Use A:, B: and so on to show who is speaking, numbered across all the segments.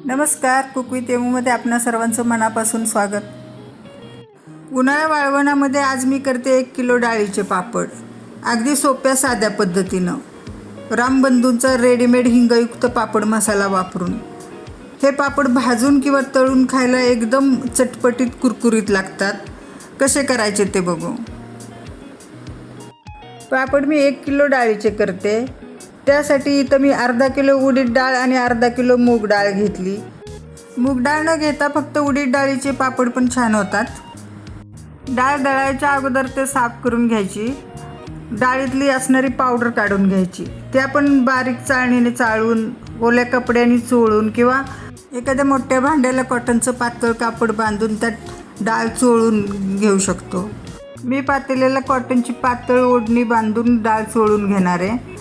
A: नमस्कार, cook with येमूमध्ये आपणा सर्वांचं मनापासून स्वागत। उन्हाळा वाळवणामध्ये आज मी करते 1 किलो डाळीचे पापड, अगदी सोप्या साध्या पद्धतीनं। रामबंधूंचा रेडीमेड हिंगयुक्त पापड मसाला वापरून हे पापड भाजून किंवा तळून खायला एकदम चटपटीत कुरकुरीत लागतात। कसे करायचे ते बघू। पापड मी 1 किलो डाळीचे करते। त्यासाठी इथं मी अर्धा किलो उडीद डाळ आणि अर्धा किलो मूग डाळ घेतली। मूग डाळ न घेता फक्त उडीद डाळीचे पापड पण छान होतात। डाळ दळायच्या अगोदर ते साफ करून घ्यायची। डाळीतली असणारी पावडर काढून घ्यायची। ते आपण बारीक चाळणीने चाळून ओल्या कपड्याने चोळून किंवा एखाद्या मोठ्या भांड्याला कॉटनचं पातळ कापड बांधून त्यात डाळ चोळून घेऊ शकतो। मी पातेल्याला कॉटनची पातळ ओढणी बांधून डाळ चोळून घेणार आहे।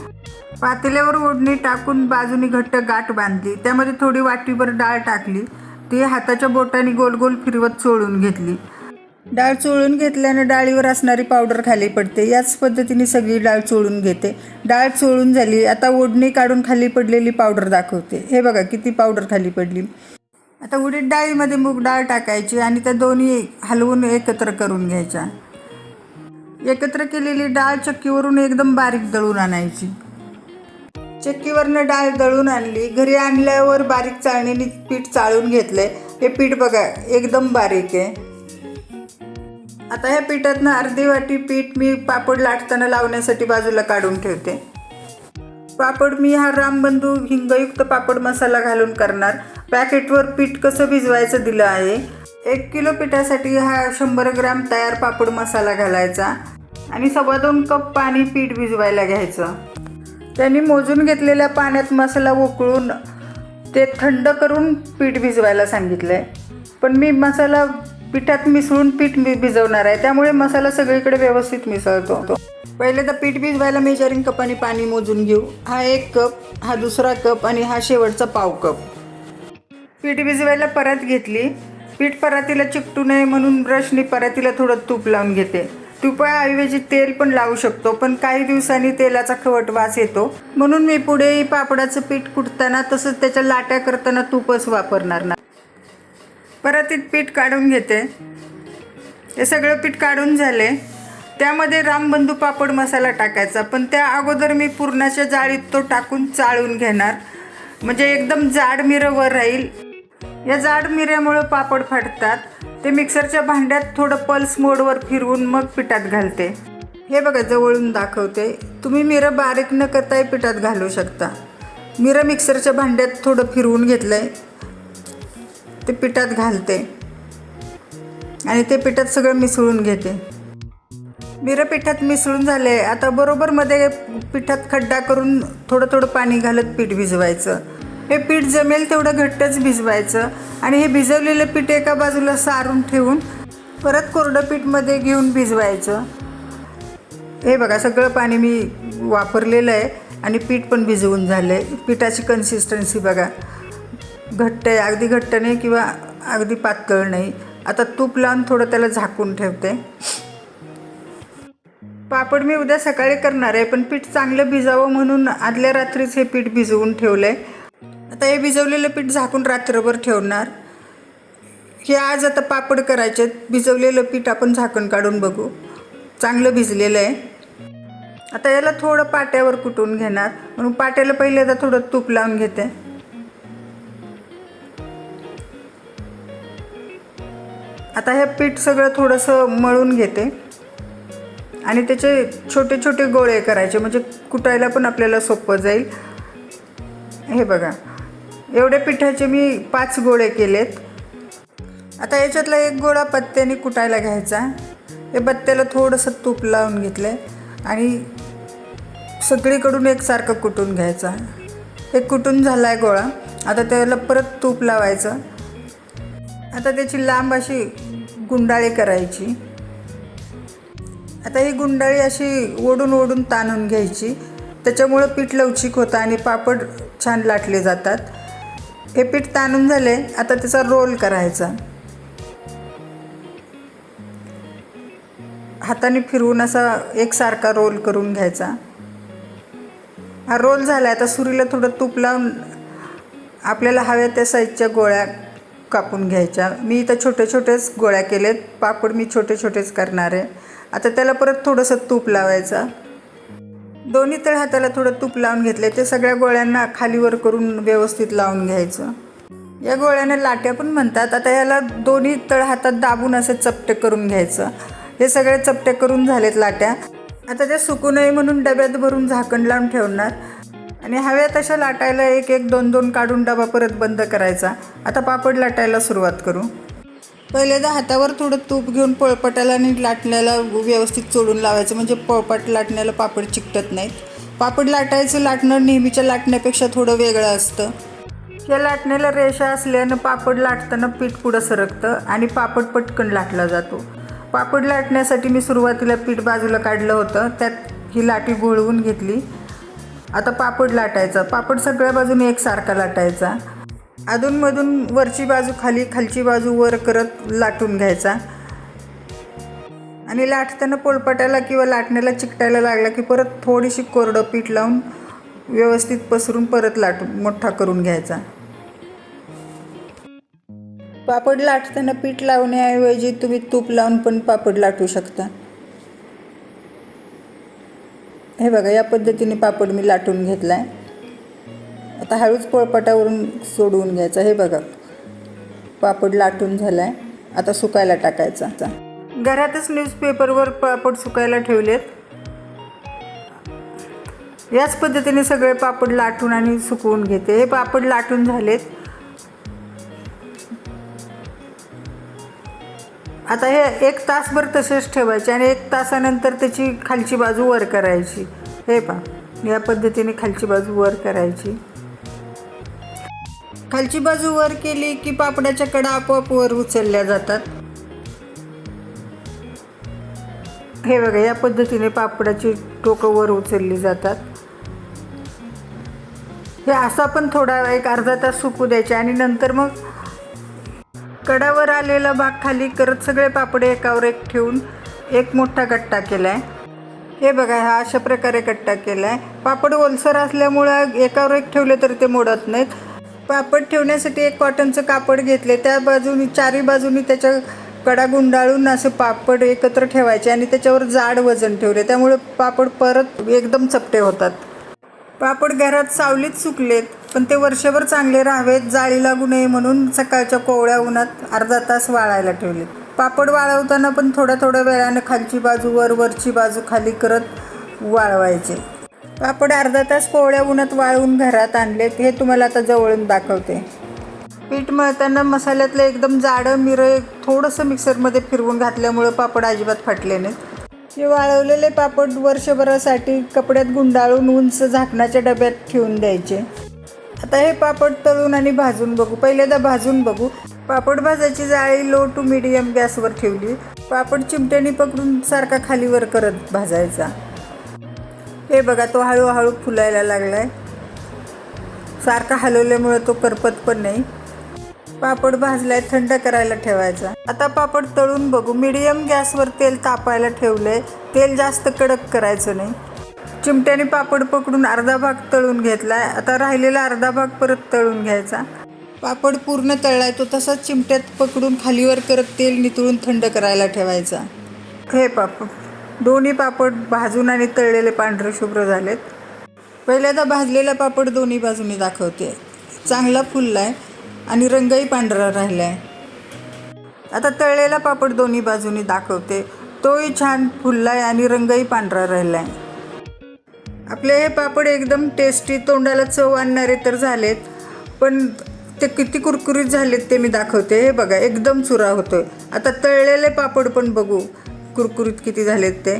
A: पातेल्यावर ओढणी टाकून बाजूनी घट्ट गाठ बांधली। त्यामध्ये थोडी वाटीभर डाळ टाकली। ती हाताच्या बोटाने गोल गोल फिरवत चोळून घेतली। डाळ चोळून घेतल्याने डाळीवर असणारी पावडर खाली पडते। याच पद्धतीने सगळी डाळ चोळून घेते। डाळ चोळून झाली। आता ओढणी काढून खाली पडलेली पावडर दाखवते। हे बघा किती पावडर खाली पडली। आता उडीद डाळीमध्ये मूग डाळ टाकायची आणि त्या दोन्ही हलवून एकत्र करून घ्यायच्या। एकत्र केलेली डाळ चक्कीवरून एकदम बारीक दळून आणायची। चक्कीवरनं डाळ दळून आणली। घरी आणल्यावर बारीक चाळणीने पीठ चाळून घेतलंय। हे पीठ बघा एकदम बारीक आहे। आता ह्या पिठातनं अर्धी वाटी पीठ मी पापड लाटताना लावण्यासाठी बाजूला काढून ठेवते। पापड मी हा रामबंधू हिंगयुक्त पापड मसाला घालून करणार। पॅकेटवर पीठ कसं भिजवायचं दिलं आहे। 1 किलो पिठासाठी हा 100 ग्रॅम तयार पापड मसाला घालायचा आणि 2.25 कप पाणी पीठ भिजवायला घ्यायचं। त्यांनी मोजून घेतलेल्या पाण्यात मसाला उकळून ते थंड करून पीठ भिजवायला सांगितलंय। पण मी मसाला पिठात मिसळून पीठ भिजवणार आहे, त्यामुळे मसाला सगळीकडे व्यवस्थित मिसळतो। पहिले तर पीठ भिजवायला मेजरिंग कपाने पाणी मोजून घेऊ। हा 1 कप, हा दुसरा कप आणि हा शेवटचा पाव कप। पीठ भिजवायला परात घेतली। पीठ परातीला चिकटू नये म्हणून ब्रशने परातीला थोडं तूप लावून घेते। तुपाऐवजी तेल पण लावू शकतो, पण काही दिवसांनी तेलाचा खवट वास येतो, म्हणून मी पुढे पापडाचं पीठ कुटताना तसंच त्याच्या लाट्या करताना तूपच वापरणार ना। परातीत पीठ काढून घेते। हे सगळं पीठ काढून झाले। त्यामध्ये रामबंधू पापड मसाला टाकायचा, पण त्या अगोदर मी पुरणाच्या जाळीत तो टाकून चाळून घेणार, म्हणजे एकदम जाड मिरं वर राहील। या जाड मिऱ्यामुळे पापड फाटतात। ते मिक्सरच्या भांड्यात थोडं पल्स मोडवर फिरवून मग पिठात घालते। हे बघा जवळून दाखवते। तुम्ही मिरं बारीक न करताही पिठात घालू शकता। मिरं मिक्सरच्या भांड्यात थोडं फिरवून घेतलंय, ते पिठात घालते आणि ते पिठात सगळं मिसळून घेते। मिरं पिठात मिसळून झाले। आता बरोबर मध्ये पिठात खड्डा करून थोडं थोडं पाणी घालत पीठ भिजवायचं। हे पीठ जमेल तेवढं घट्टच भिजवायचं आणि हे भिजवलेलं पीठ एका बाजूला सारून ठेवून परत कोरडं पीठ मध्ये घेऊन भिजवायचं। हे बघा सगळं पाणी मी वापरलेलं आहे आणि पीठ पण भिजवून झालं आहे। पिठाची कन्सिस्टन्सी बघा, घट्ट आहे, अगदी घट्ट नाही किंवा अगदी पातळ नाही। आता तूप लावून थोडं त्याला झाकून ठेवते। पापड मी उद्या सकाळी करणार आहे, पण पीठ चांगलं भिजावं म्हणून आदल्या रात्रीच हे पीठ भिजवून ठेवलं आहे। आता हे भिजवलेलं पीठ झाकून रात्रभर ठेवणार। हे आज आता पापड करायचे। भिजवलेलं पीठ आपण झाकण काढून बघू, चांगलं भिजलेलं आहे। आता याला थोडं पाट्यावर कुटून घेणार, म्हणून पाट्याला पहिले आता थोडं तूप लावून घेते। आता हे पीठ सगळं थोडंसं मळून घेते आणि त्याचे छोटे छोटे गोळे करायचे, म्हणजे कुटायला पण आपल्याला सोपं जाईल। हे बघा एवढ्या पिठाचे मी 5 गोळे केलेत। आता याच्यातला एक गोळा पत्त्याने कुटायला घ्यायचा। हे पत्त्याला थोडंसं तूप लावून घेतलं आणि सगळीकडून एकसारखं कुटून घ्यायचा। हे कुटून झाला आहे गोळा। आता त्याला परत तूप लावायचं। आता त्याची लांब अशी गुंडाळी करायची। आता ही गुंडाळी अशी ओढून ओढून ताणून घ्यायची, त्याच्यामुळं पीठ लवचिक होतं आणि पापड छान लाटले जातात। हे पीठ ताणून झाले। आता त्याचा रोल करायचा। हाताने फिरवून असा एकसारखा रोल करून घ्यायचा। हा रोल झाला। आता सुरीला थोडं तूप लावून आपल्याला हव्या त्या साईजच्या गोळ्या कापून घ्यायच्या. मी इथं छोटे छोटेच गोळ्या केलेत. पापड मी छोटे छोटेच करणार आहे. आता त्याला परत थोडंसं तूप लावायचं. दोन्ही तळ हाताला थोडं तूप लावून घेतले. ते सगळ्या गोळ्यांना खालीवर करून व्यवस्थित लावून घ्यायचं. या गोळ्यांना लाट्या पण म्हणतात. आता याला दोन्ही तळ हातात दाबून असे चपटे करून घ्यायचं. हे सगळे चपटे करून झालेत लाट्या. आता ते सुकू नये म्हणून डब्यात भरून झाकण लावून ठेवणार आणि हव्या तशा लाटायला एक एक दोन दोन काढून डबा परत बंद करायचा. आता पापड लाटायला सुरुवात करू. पहिल्यांदा हातावर थोडं तूप घेऊन पोळपाटाला आणि लाटण्याला व्यवस्थित चोळून लावायचं, म्हणजे पोळपाट लाटण्याला पापड चिकटत नाहीत. पापड लाटणं नेहमीच्या लाटण्यापेक्षा थोडं वेगळं असतं. या लाटण्याला रेषा असल्यानं पापड लाटताना पीठ पुढं सरकतं आणि पापड पटकन लाटला जातो. पापड लाटण्यासाठी मी सुरुवातीला पीठ बाजूला काढलं होतं, त्यात ही लाटी घोळवून घेतली. आता पापड लाटायचा. पापड सगळ्या बाजूने एकसारखा लाटायचा. अधूनमधून वरची बाजू खाली, खालची बाजू वर करत लाटून घ्यायचा आणि लाटताना पोळपाटाला किंवा लाटण्याला चिकटायला लागला की परत थोडीशी कोरडं पीठ लावून व्यवस्थित पसरून परत लाटून मोठा करून घ्यायचा. पापड लाटताना पीठ लावण्याऐवजी तुम्ही तूप लावून पण पापड लाटू शकता. हे बघा, या पद्धतीने पापड मी लाटून घेतला आहे. आता हळूच पोळपाटावरून सोडवून घ्यायचा. हे बघा, पापड लाटून झाला आहे. आता सुकायला टाकायचा. घरातच न्यूजपेपरवर पापड सुकायला ठेवलेत. याच पद्धतीने सगळे पापड लाटून आणि सुकवून घेते. हे पापड लाटून झालेत. आता हे 1 तासभर तसेच ठेवायचे आणि 1 तासानंतर त्याची खालची बाजू वर करायची. हे पहा, या पद्धतीने खालची बाजू वर करायची. खालची बाजू वर केली की पापडाच्या कडा आपोआप वर उचलल्या जातात. हे बघा, या पद्धतीने पापडाची टोकं वर उचलली जातात. हे असा पण थोडा एक अर्धा तास सुकू द्यायचे आणि नंतर मग कडावर आलेला भाग खाली करत सगळे पापड एकावर एक ठेवून एक मोठा गट्टा केला आहे. हे बघा, हा अशा प्रकारे गट्टा केला आहे. पापड ओलसर असल्यामुळं एकावर एक ठेवले तर ते मोडत नाहीत. पापड ठेवण्यासाठी एक कॉटनचं कापड घेतले. त्या बाजूनी चारी बाजूनी त्याच्या कडा गुंडाळून असे पापड एकत्र ठेवायचे आणि त्याच्यावर जाड वजन ठेवले. त्यामुळे पापड परत एकदम चपटे होतात. पापड घरात सावलीत सुकलेत, पण ते वर्षभर चांगले राहावेत, जाळी लागू नये म्हणून सकाळच्या कोवळ्या उन्हात अर्धा तास वाळायला ठेवलेत. पापड वाळवताना पण थोड्या वेळानं खालची बाजू वर, वरची बाजू खाली करत वाळवायचे. पापड अर्धा तास कोवळ्या उन्हात वाळवून घरात आणलेत. हे तुम्हाला आता जवळून दाखवते. पीठ मळताना मसाल्यातलं एकदम जाडं मिरं थोडंसं मिक्सरमध्ये फिरवून घातल्यामुळं पापड अजिबात फाटले नाहीत. हे वाळवलेले पापड वर्षभरासाठी कपड्यात गुंडाळून उंच झाकणाच्या डब्यात ठेवून द्यायचे. आता हे पापड तळून आणि भाजून बघू. पहिल्यांदा भाजून बघू. पापड भाजायची जाळी लो टू मीडियम गॅसवर ठेवली. पापड चिमट्याने पकडून सारखा खालीवर करत भाजायचा. हे बघा, तो हळूहळू फुलायला लागला आहे. सारखा हलवल्यामुळे तो करपत पण नाही. पापड भाजलाय, थंड करायला ठेवायचा. आता पापड तळून बघू. मीडियम गॅसवर तेल तापायला ठेवलंय. तेल जास्त कडक करायचं नाही. चिमट्याने पापड पकडून अर्धा भाग तळून घेतलाय. आता राहिलेला अर्धा भाग परत तळून घ्यायचा. पापड पूर्ण तळलाय तो तसाच चिमट्यात पकडून खालीवर करत तेल नितळून थंड करायला ठेवायचा. हे दोन्ही पापड भाजून आणि तळलेले पांढरे शुभ्र झालेत. पहिल्यांदा भाजलेला पापड दोन्ही बाजूनी दाखवते. चांगला फुललाय आणि रंगही पांढरा राहिला आहे. आता तळलेला पापड दोन्ही बाजूनी दाखवते. तोही छान फुललाय आणि रंगही पांढरा राहिला आहे. आपले हे पापड एकदम टेस्टी, तोंडाला चव आणणारे तर झालेत, पण ते किती कुरकुरीत झालेत ते मी दाखवते. हे बघा, एकदम चुरा होतोय. आता तळलेले पापड पण बघू कुरकुरीत किती झालेत ते.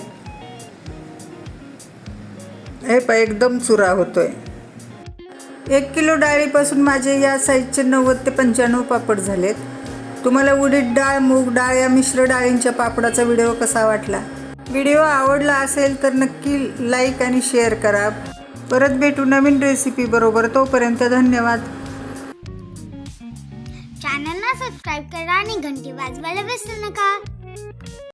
A: हे एकदम चुरा होतोय. 1 किलो डाळीपासून माझे या साईजचे 90 ते 95 पापड झालेत. तुम्हाला उडीद डाळ, मूग डाळ या मिश्र डाळींच्या पापडाचा व्हिडिओ कसा वाटला? व्हिडिओ आवडला असेल तर नक्की लाईक आणि शेअर करा. परत भेटू नवीन रेसिपी बरोबर. तोपर्यंत धन्यवाद.
B: चॅनलला सबस्क्राईब करा आणि घंटी वाजवायला विसरू नका.